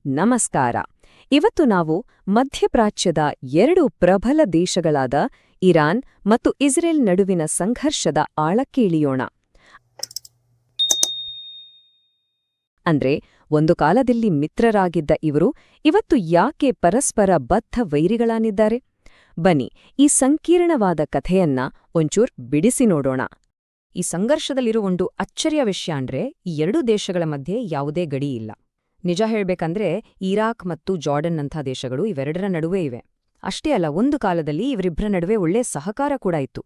ನಮಸ್ಕಾರ. ಇವತ್ತು ನಾವು ಮಧ್ಯಪ್ರಾಚ್ಯದ ಎರಡು ಪ್ರಬಲ ದೇಶಗಳಾದ ಇರಾನ್ ಮತ್ತು ಇಸ್ರೇಲ್ ನಡುವಿನ ಸಂಘರ್ಷದ ಆಳಕ್ಕೆ ಇಳಿಯೋಣ. ಅಂದ್ರೆ ಒಂದು ಕಾಲದಲ್ಲಿ ಮಿತ್ರರಾಗಿದ್ದ ಇವರು ಇವತ್ತು ಯಾಕೆ ಪರಸ್ಪರ ಬದ್ಧ ವೈರಿಗಳಾಗಿದ್ದಾರೆ? ಬನ್ನಿ, ಈ ಸಂಕೀರ್ಣವಾದ ಕಥೆಯನ್ನ ಒಂಚೂರ್ ಬಿಡಿಸಿ ನೋಡೋಣ. ಈ ಸಂಘರ್ಷದಲ್ಲಿರೋ ಒಂದು ಅಚ್ಚರಿಯ ವಿಷಯ ಅಂದ್ರೆ ಈ ಎರಡೂ ದೇಶಗಳ ಮಧ್ಯೆ ಯಾವುದೇ ಗಡಿ ಇಲ್ಲ. ನಿಜ ಹೇಳ್ಬೇಕಂದ್ರೆ ಇರಾಕ್ ಮತ್ತು ಜಾರ್ಡನ್ ಅಂಥ ದೇಶಗಳು ಇವೆರಡರ ನಡುವೆ ಇವೆ. ಅಷ್ಟೇ ಅಲ್ಲ, ಒಂದು ಕಾಲದಲ್ಲಿ ಇವರಿಬ್ಬರ ನಡುವೆ ಒಳ್ಳೆ ಸಹಕಾರ ಕೂಡ ಇತ್ತು.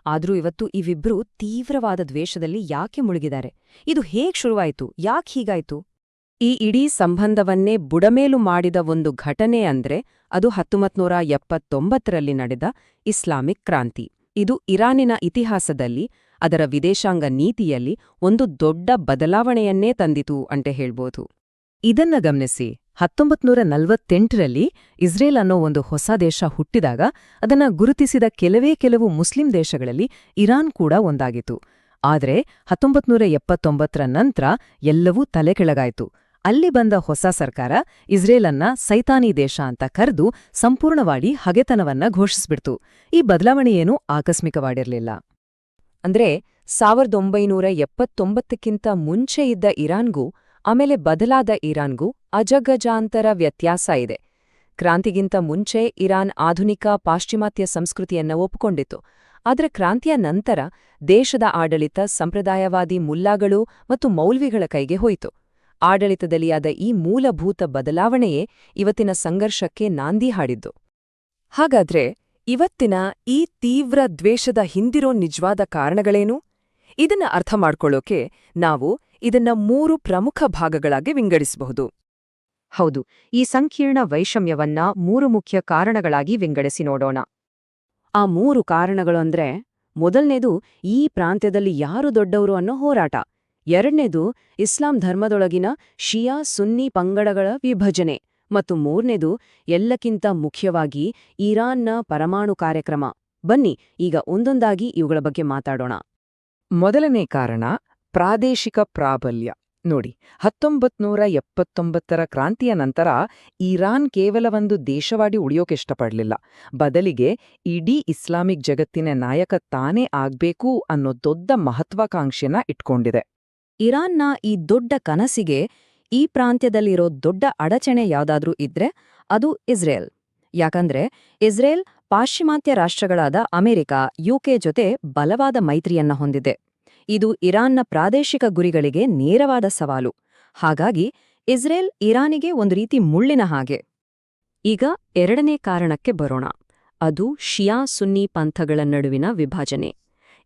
ಆದ್ರೂ ಇವತ್ತು ಇವಿಬ್ರೂ ತೀವ್ರವಾದ ದ್ವೇಷದಲ್ಲಿ ಯಾಕೆ ಮುಳುಗಿದ್ದಾರೆ? ಇದು ಹೇಗ್ ಶುರುವಾಯಿತು? ಯಾಕೆ ಹೀಗಾಯ್ತು? ಈ ಇಡೀ ಸಂಬಂಧವನ್ನೇ ಬುಡಮೇಲು ಮಾಡಿದ ಒಂದು ಘಟನೆ ಅಂದ್ರೆ ಅದು 1979ರಲ್ಲಿ ನಡೆದ ಇಸ್ಲಾಮಿಕ್ ಕ್ರಾಂತಿ. ಇದು ಇರಾನಿನ ಇತಿಹಾಸದಲ್ಲಿ, ಅದರ ವಿದೇಶಾಂಗ ನೀತಿಯಲ್ಲಿ ಒಂದು ದೊಡ್ಡ ಬದಲಾವಣೆಯನ್ನೇ ತಂದಿತು ಅಂತ ಹೇಳ್ಬೋದು. ಇದನ್ನ ಗಮನಿಸಿ, 1948ರಲ್ಲಿ ಇಸ್ರೇಲ್ ಅನ್ನೋ ಒಂದು ಹೊಸ ದೇಶ ಹುಟ್ಟಿದಾಗ ಅದನ್ನ ಗುರುತಿಸಿದ ಕೆಲವು ಮುಸ್ಲಿಂ ದೇಶಗಳಲ್ಲಿ ಇರಾನ್ ಕೂಡ ಒಂದಾಗಿತ್ತು. ಆದ್ರೆ 1979ರ ನಂತರ ಎಲ್ಲವೂ ತಲೆಕೆಳಗಾಯ್ತು. ಅಲ್ಲಿ ಬಂದ ಹೊಸ ಸರ್ಕಾರ ಇಸ್ರೇಲನ್ನ ಸೈತಾನಿ ದೇಶ ಅಂತ ಕರೆದು ಸಂಪೂರ್ಣವಾಗಿ ಹಗೆತನವನ್ನ ಘೋಷಿಸ್ಬಿಡ್ತು. ಈ ಬದಲಾವಣೆಯೇನೂ ಆಕಸ್ಮಿಕವಾಗಿರ್ಲಿಲ್ಲ. ಅಂದ್ರೆ 1979ಕ್ಕಿಂತ ಮುಂಚೆ ಇದ್ದ ಇರಾನ್ಗೂ ಆಮೇಲೆ ಬದಲಾದ ಇರಾನ್ಗೂ ಅಜಗಜಾಂತರ ವ್ಯತ್ಯಾಸ ಇದೆ. ಕ್ರಾಂತಿಗಿಂತ ಮುಂಚೆ ಇರಾನ್ ಆಧುನಿಕ ಪಾಶ್ಚಿಮಾತ್ಯ ಸಂಸ್ಕೃತಿಯನ್ನ ಒಪ್ಪಿಕೊಂಡಿತ್ತು. ಆದರೆ ಕ್ರಾಂತಿಯ ನಂತರ ದೇಶದ ಆಡಳಿತ ಸಂಪ್ರದಾಯವಾದಿ ಮುಲ್ಲಾಗಳು ಮತ್ತು ಮೌಲ್ವಿಗಳ ಕೈಗೆ ಹೋಯಿತು. ಆಡಳಿತದಲ್ಲಿ ಆದ ಈ ಮೂಲಭೂತ ಬದಲಾವಣೆಯೇ ಇವತ್ತಿನ ಸಂಘರ್ಷಕ್ಕೆ ನಾಂದಿ ಹಾಡಿದ್ದು. ಹಾಗಾದ್ರೆ ಇವತ್ತಿನ ಈ ತೀವ್ರ ದ್ವೇಷದ ಹಿಂದಿರೋ ನಿಜವಾದ ಕಾರಣಗಳೇನು? ಇದನ್ನ ಅರ್ಥ ಮಾಡ್ಕೊಳ್ಳೋಕೆ ನಾವು ಇದನ್ನ 3 ಪ್ರಮುಖ ಭಾಗಗಳಾಗಿ ವಿಂಗಡಿಸಬಹುದು. ಹೌದು, ಈ ಸಂಕೀರ್ಣ ವೈಷಮ್ಯವನ್ನ 3 ಮುಖ್ಯ ಕಾರಣಗಳಾಗಿ ವಿಂಗಡಿಸಿ ನೋಡೋಣ. ಆ 3 ಕಾರಣಗಳು ಅಂದ್ರೆ, ಮೊದಲನೇದು ಈ ಪ್ರಾಂತ್ಯದಲ್ಲಿ ಯಾರು ದೊಡ್ಡವರು ಅನ್ನೋ ಹೋರಾಟ. ಎರಡನೇದು ಇಸ್ಲಾಂ ಧರ್ಮದೊಳಗಿನ ಶಿಯಾ ಸುನ್ನಿ ಪಂಗಡಗಳ ವಿಭಜನೆ. ಮತ್ತು ಮೂರನೇದು ಎಲ್ಲಕ್ಕಿಂತ ಮುಖ್ಯವಾಗಿ ಇರಾನ್ನ ಪರಮಾಣು ಕಾರ್ಯಕ್ರಮ. ಬನ್ನಿ ಈಗ ಒಂದೊಂದಾಗಿ ಇವುಗಳ ಬಗ್ಗೆ ಮಾತಾಡೋಣ. ಮೊದಲನೇ ಕಾರಣ ಪ್ರಾದೇಶಿಕ ಪ್ರಾಬಲ್ಯ. ನೋಡಿ, 1979ರ ಕ್ರಾಂತಿಯ ನಂತರ ಇರಾನ್ ಕೇವಲ ಒಂದು ದೇಶವಾಗಿ ಉಳಿಯೋಕಿಷ್ಟಪಡಲಿಲ್ಲ. ಬದಲಿಗೆ ಇಡೀ ಇಸ್ಲಾಮಿಕ್ ಜಗತ್ತಿನ ನಾಯಕ ತಾನೇ ಆಗ್ಬೇಕು ಅನ್ನೋ ದೊಡ್ಡ ಮಹತ್ವಾಕಾಂಕ್ಷೆನ ಇಟ್ಕೊಂಡಿದೆ. ಇರಾನ್ನ ಈ ದೊಡ್ಡ ಕನಸಿಗೆ ಈ ಪ್ರಾಂತ್ಯದಲ್ಲಿರೋ ದೊಡ್ಡ ಅಡಚಣೆ ಯಾವ್ದಾದ್ರೂ ಇದ್ರೆ ಅದು ಇಸ್ರೇಲ್. ಯಾಕಂದ್ರೆ ಇಸ್ರೇಲ್ ಪಾಶ್ಚಿಮಾತ್ಯ ರಾಷ್ಟ್ರಗಳಾದ ಅಮೆರಿಕ, ಯುಕೆ ಜೊತೆ ಬಲವಾದ ಮೈತ್ರಿಯನ್ನ ಹೊಂದಿದೆ. ಇದು ಇರಾನ್ನ ಪ್ರಾದೇಶಿಕ ಗುರಿಗಳಿಗೆ ನೇರವಾದ ಸವಾಲು. ಹಾಗಾಗಿ ಇಸ್ರೇಲ್ ಇರಾನಿಗೆ ಒಂದು ರೀತಿ ಮುಳ್ಳಿನ ಹಾಗೆ. ಈಗ ಎರಡನೇ ಕಾರಣಕ್ಕೆ ಬರೋಣ. ಅದು ಶಿಯಾ ಸುನ್ನಿ ಪಂಥಗಳ ನಡುವಿನ ವಿಭಜನೆ.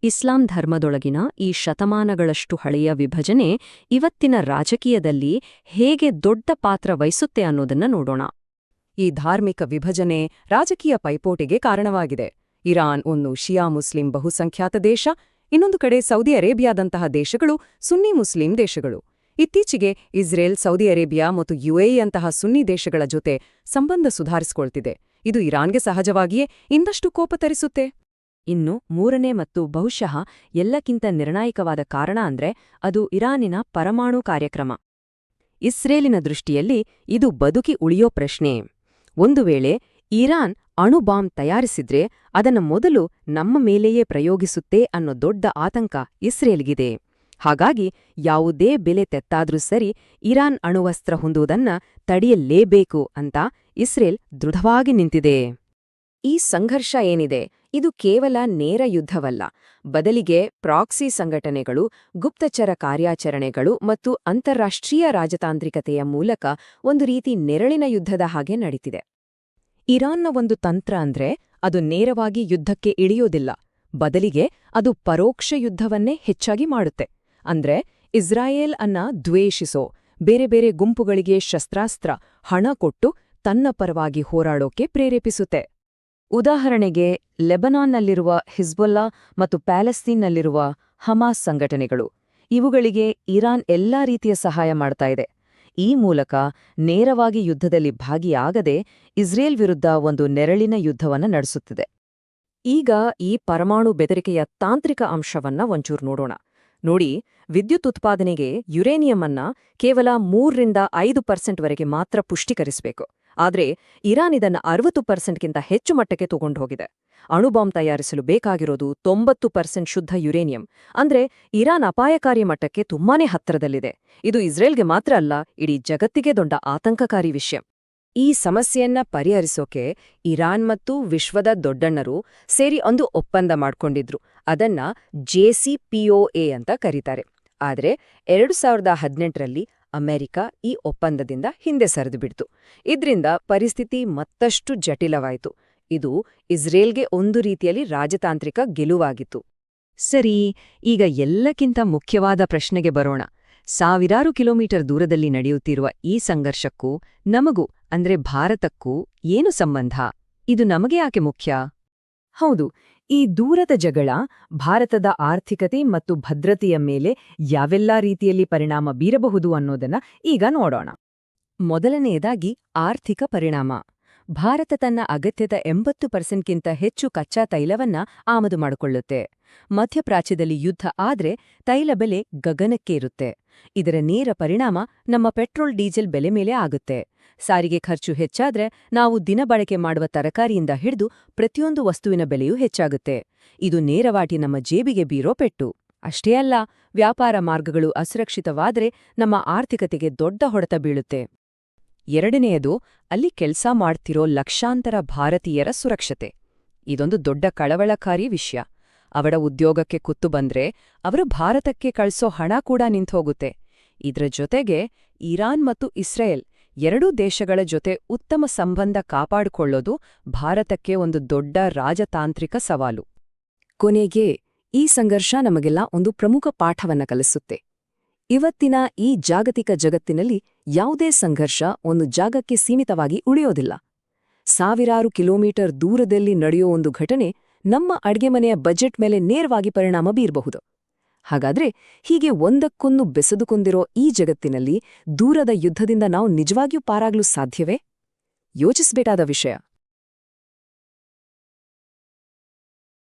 ಇಸ್ಲಾಂ ಧರ್ಮದೊಳಗಿನ ಈ ಶತಮಾನಗಳಷ್ಟು ಹಳೆಯ ವಿಭಜನೆ ಇವತ್ತಿನ ರಾಜಕೀಯದಲ್ಲಿ ಹೇಗೆ ದೊಡ್ಡ ಪಾತ್ರ ವಹಿಸುತ್ತೆ ಅನ್ನೋದನ್ನ ನೋಡೋಣ. ಈ ಧಾರ್ಮಿಕ ವಿಭಜನೆ ರಾಜಕೀಯ ಪೈಪೋಟಿಗೆ ಕಾರಣವಾಗಿದೆ. ಇರಾನ್ ಒಂದು ಶಿಯಾ ಮುಸ್ಲಿಂ ಬಹುಸಂಖ್ಯಾತ ದೇಶ, ಇನ್ನೊಂದು ಕಡೆ ಸೌದಿ ಅರೇಬಿಯಾದಂತಹ ದೇಶಗಳು ಸುನ್ನಿ ಮುಸ್ಲಿಂ ದೇಶಗಳು. ಇತ್ತೀಚೆಗೆ ಇಸ್ರೇಲ್, ಸೌದಿ ಅರೇಬಿಯಾ ಮತ್ತು ಯುಎಇ ಅಂತಹ ಸುನ್ನಿ ದೇಶಗಳ ಜೊತೆ ಸಂಬಂಧ ಸುಧಾರಿಸಿಕೊಳ್ತಿದೆ. ಇದು ಇರಾನ್ಗೆ ಸಹಜವಾಗಿಯೇ ಇನ್ನಷ್ಟು ಕೋಪ ತರಿಸುತ್ತೆ. ಇನ್ನು ಮೂರನೇ ಮತ್ತು ಬಹುಶಃ ಎಲ್ಲಕ್ಕಿಂತ ನಿರ್ಣಾಯಕವಾದ ಕಾರಣ ಅಂದ್ರೆ ಅದು ಇರಾನಿನ ಪರಮಾಣು ಕಾರ್ಯಕ್ರಮ. ಇಸ್ರೇಲಿನ ದೃಷ್ಟಿಯಲ್ಲಿ ಇದು ಬದುಕಿ ಉಳಿಯೋ ಪ್ರಶ್ನೆ. ಒಂದು ವೇಳೆ ಇರಾನ್ ಅಣು ಬಾಂಬ್ ತಯಾರಿಸಿದ್ರೆ ಅದನ್ನ ಮೊದಲು ನಮ್ಮ ಮೇಲೆಯೇ ಪ್ರಯೋಗಿಸುತ್ತೆ ಅನ್ನೋ ದೊಡ್ಡ ಆತಂಕ ಇಸ್ರೇಲ್ಗಿದೆ. ಹಾಗಾಗಿ ಯಾವುದೇ ಬೆಲೆ ತೆತ್ತಾದ್ರೂ ಸರಿ ಇರಾನ್ ಅಣುವಸ್ತ್ರ ಹೊಂದುವುದನ್ನ ತಡೆಯಲೇಬೇಕು ಅಂತ ಇಸ್ರೇಲ್ ದೃಢವಾಗಿ ನಿಂತಿದೆ. ಈ ಸಂಘರ್ಷ ಏನಿದೆ ಇದು ಕೇವಲ ನೇರ ಯುದ್ಧವಲ್ಲ. ಬದಲಿಗೆ ಪ್ರಾಕ್ಸಿ ಸಂಘಟನೆಗಳು, ಗುಪ್ತಚರ ಕಾರ್ಯಾಚರಣೆಗಳು ಮತ್ತು ಅಂತಾರಾಷ್ಟ್ರೀಯ ರಾಜತಾಂತ್ರಿಕತೆಯ ಮೂಲಕ ಒಂದು ರೀತಿ ನೆರಳಿನ ಯುದ್ಧದ ಹಾಗೆ ನಡೀತಿದೆ. ಇರಾನ್ನ ಒಂದು ತಂತ್ರ ಅಂದ್ರೆ ಅದು ನೇರವಾಗಿ ಯುದ್ಧಕ್ಕೆ ಇಳಿಯೋದಿಲ್ಲ. ಬದಲಿಗೆ ಅದು ಪರೋಕ್ಷ ಯುದ್ಧವನ್ನೇ ಹೆಚ್ಚಾಗಿ ಮಾಡುತ್ತೆ. ಅಂದ್ರೆ ಇಸ್ರಾಯೇಲ್ ಅನ್ನ ದ್ವೇಷಿಸೋ ಬೇರೆ ಬೇರೆ ಗುಂಪುಗಳಿಗೆ ಶಸ್ತ್ರಾಸ್ತ್ರ, ಹಣ ಕೊಟ್ಟು ತನ್ನ ಪರವಾಗಿ ಹೋರಾಡೋಕೆ ಪ್ರೇರೇಪಿಸುತ್ತೆ. ಉದಾಹರಣೆಗೆ ಲೆಬನಾನ್ನಲ್ಲಿರುವ ಹಿಜ್ಬುಲ್ಲಾ ಮತ್ತು ಪ್ಯಾಲೆಸ್ತೀನ್ನಲ್ಲಿರುವ ಹಮಾಸ್ ಸಂಘಟನೆಗಳು. ಇವುಗಳಿಗೆ ಇರಾನ್ ಎಲ್ಲಾ ರೀತಿಯ ಸಹಾಯ ಮಾಡ್ತಾ ಇದೆ. ಈ ಮೂಲಕ ನೇರವಾಗಿ ಯುದ್ಧದಲ್ಲಿ ಭಾಗಿಯಾಗದೆ ಇಸ್ರೇಲ್ ವಿರುದ್ಧ ಒಂದು ನೆರಳಿನ ಯುದ್ಧವನ್ನ ನಡೆಸುತ್ತಿದೆ. ಈಗ ಈ ಪರಮಾಣು ಬೆದರಿಕೆಯ ತಾಂತ್ರಿಕ ಅಂಶವನ್ನ ಒಂಚೂರು ನೋಡೋಣ. ನೋಡಿ, ವಿದ್ಯುತ್ ಉತ್ಪಾದನೆಗೆ ಯುರೇನಿಯಂ ಅನ್ನ ಕೇವಲ 3-5% ವರೆಗೆ ಮಾತ್ರ ಪುಷ್ಟೀಕರಿಸಬೇಕು. ಆದ್ರೆ ಇರಾನ್ ಇದನ್ನ 60%ಗಿಂತ ಹೆಚ್ಚು ಮಟ್ಟಕ್ಕೆ ತಗೊಂಡು ಹೋಗಿದೆ. ಅಣುಬಾಂಬ್ ತಯಾರಿಸಲು ಬೇಕಾಗಿರೋದು 90% ಶುದ್ಧ ಯುರೇನಿಯಂ. ಅಂದ್ರೆ ಇರಾನ್ ಅಪಾಯಕಾರಿ ಮಟ್ಟಕ್ಕೆ ತುಂಬಾನೇ ಹತ್ತಿರದಲ್ಲಿದೆ. ಇದು ಇಸ್ರೇಲ್ಗೆ ಮಾತ್ರ ಅಲ್ಲ, ಇಡೀ ಜಗತ್ತಿಗೆ ದೊಡ್ಡ ಆತಂಕಕಾರಿ ವಿಷಯ. ಈ ಸಮಸ್ಯೆಯನ್ನ ಪರಿಹರಿಸೋಕೆ ಇರಾನ್ ಮತ್ತು ವಿಶ್ವದ ದೊಡ್ಡಣ್ಣರು ಸೇರಿ ಒಂದು ಒಪ್ಪಂದ ಮಾಡ್ಕೊಂಡಿದ್ರು. ಅದನ್ನ JCPOA ಅಂತ ಕರೀತಾರೆ. ಆದ್ರೆ 2018ರಲ್ಲಿ ಅಮೆರಿಕ ಈ ಒಪ್ಪಂದದಿಂದ ಹಿಂದೆ ಸರಿದು ಬಿಡ್ತು. ಇದ್ರಿಂದ ಪರಿಸ್ಥಿತಿ ಮತ್ತಷ್ಟು ಜಟಿಲವಾಯಿತು. ಇದು ಇಸ್ರೇಲ್ಗೆ ಒಂದು ರೀತಿಯಲ್ಲಿ ರಾಜತಾಂತ್ರಿಕ ಗೆಲುವಾಗಿತ್ತು. ಸರಿ, ಈಗ ಎಲ್ಲಕ್ಕಿಂತ ಮುಖ್ಯವಾದ ಪ್ರಶ್ನೆಗೆ ಬರೋಣ. ಸಾವಿರಾರು ಕಿಲೋಮೀಟರ್ ದೂರದಲ್ಲಿ ನಡೆಯುತ್ತಿರುವ ಈ ಸಂಘರ್ಷಕ್ಕೂ ನಮಗೂ ಅಂದ್ರೆ ಭಾರತಕ್ಕೂ ಏನು ಸಂಬಂಧ? ಇದು ನಮಗೆ ಯಾಕೆ ಮುಖ್ಯ? ಹೌದು, ಈ ದೂರದ ಜಗಳ ಭಾರತದ ಆರ್ಥಿಕತೆ ಮತ್ತು ಭದ್ರತೆಯ ಮೇಲೆ ಯಾವೆಲ್ಲಾ ರೀತಿಯಲ್ಲಿ ಪರಿಣಾಮ ಬೀರಬಹುದು ಅನ್ನೋದನ್ನ ಈಗ ನೋಡೋಣ. ಮೊದಲನೆಯದಾಗಿ ಆರ್ಥಿಕ ಪರಿಣಾಮ. ಭಾರತ ತನ್ನ ಅಗತ್ಯದ 80%ಗಿಂತ ಹೆಚ್ಚು ಕಚ್ಚಾ ತೈಲವನ್ನ ಆಮದು ಮಾಡಿಕೊಳ್ಳುತ್ತೆ. ಮಧ್ಯಪ್ರಾಚ್ಯದಲ್ಲಿ ಯುದ್ಧ ಆದ್ರೆ ತೈಲ ಬೆಲೆ ಗಗನಕ್ಕೆ ಇರುತ್ತೆ. ಇದರ ನೇರ ಪರಿಣಾಮ ನಮ್ಮ ಪೆಟ್ರೋಲ್ ಡೀಸೆಲ್ ಬೆಲೆ ಮೇಲೆ ಆಗುತ್ತೆ. ಸಾರಿಗೆ ಖರ್ಚು ಹೆಚ್ಚಾದ್ರೆ ನಾವು ದಿನಬಳಕೆ ಮಾಡುವ ತರಕಾರಿಯಿಂದ ಹಿಡಿದು ಪ್ರತಿಯೊಂದು ವಸ್ತುವಿನ ಬೆಲೆಯೂ ಹೆಚ್ಚಾಗುತ್ತೆ. ಇದು ನೇರವಾಗಿ ನಮ್ಮ ಜೇಬಿಗೆ ಬೀರೋ ಪೆಟ್ಟು. ಅಷ್ಟೇ ಅಲ್ಲ, ವ್ಯಾಪಾರ ಮಾರ್ಗಗಳು ಅಸುರಕ್ಷಿತವಾದ್ರೆ ನಮ್ಮ ಆರ್ಥಿಕತೆಗೆ ದೊಡ್ಡ ಹೊಡೆತ ಬೀಳುತ್ತೆ. ಎರಡನೆಯದು, ಅಲ್ಲಿ ಕೆಲ್ಸ ಮಾಡ್ತಿರೋ ಲಕ್ಷಾಂತರ ಭಾರತೀಯರ ಸುರಕ್ಷತೆ. ಇದೊಂದು ದೊಡ್ಡ ಕಳವಳಕಾರಿ ವಿಷಯ. ಅವರ ಉದ್ಯೋಗಕ್ಕೆ ಕುತ್ತು ಬಂದ್ರೆ ಅವರು ಭಾರತಕ್ಕೆ ಕಳ್ಸೋ ಹಣ ಕೂಡ ನಿಂತೋಗುತ್ತೆ. ಇದ್ರ ಜೊತೆಗೆ ಇರಾನ್ ಮತ್ತು ಇಸ್ರೇಲ್ ಎರಡೂ ದೇಶಗಳ ಜೊತೆ ಉತ್ತಮ ಸಂಬಂಧ ಕಾಪಾಡಿಕೊಳ್ಳೋದು ಭಾರತಕ್ಕೆ ಒಂದು ದೊಡ್ಡ ರಾಜತಾಂತ್ರಿಕ ಸವಾಲು. ಕೊನೆಗೆ ಈ ಸಂಘರ್ಷ ನಮಗೆಲ್ಲ ಒಂದು ಪ್ರಮುಖ ಪಾಠವನ್ನ ಕಲಿಸುತ್ತೆ. ಇವತ್ತಿನ ಈ ಜಾಗತಿಕ ಜಗತ್ತಿನಲ್ಲಿ ಯಾವುದೇ ಸಂಘರ್ಷ ಒಂದು ಜಾಗಕ್ಕೆ ಸೀಮಿತವಾಗಿ ಉಳಿಯೋದಿಲ್ಲ. ಸಾವಿರಾರು ಕಿಲೋಮೀಟರ್ ದೂರದಲ್ಲಿ ನಡೆಯೋ ಒಂದು ಘಟನೆ ನಮ್ಮ ಅಡ್ಗೆಮನೆಯ ಬಜೆಟ್ ಮೇಲೆ ನೇರವಾಗಿ ಪರಿಣಾಮ ಬೀರಬಹುದು. ಹಾಗಾದ್ರೆ ಹೀಗೆ ಒಂದಕ್ಕೊಂದು ಬೆಸೆದುಕೊಂಡಿರೋ ಈ ಜಗತ್ತಿನಲ್ಲಿ ದೂರದ ಯುದ್ಧದಿಂದ ನಾವು ನಿಜವಾಗಿಯೂ ಪಾರಾಗಲು ಸಾಧ್ಯವೇ? ಯೋಚಿಸಬೇಕಾದ ವಿಷಯ.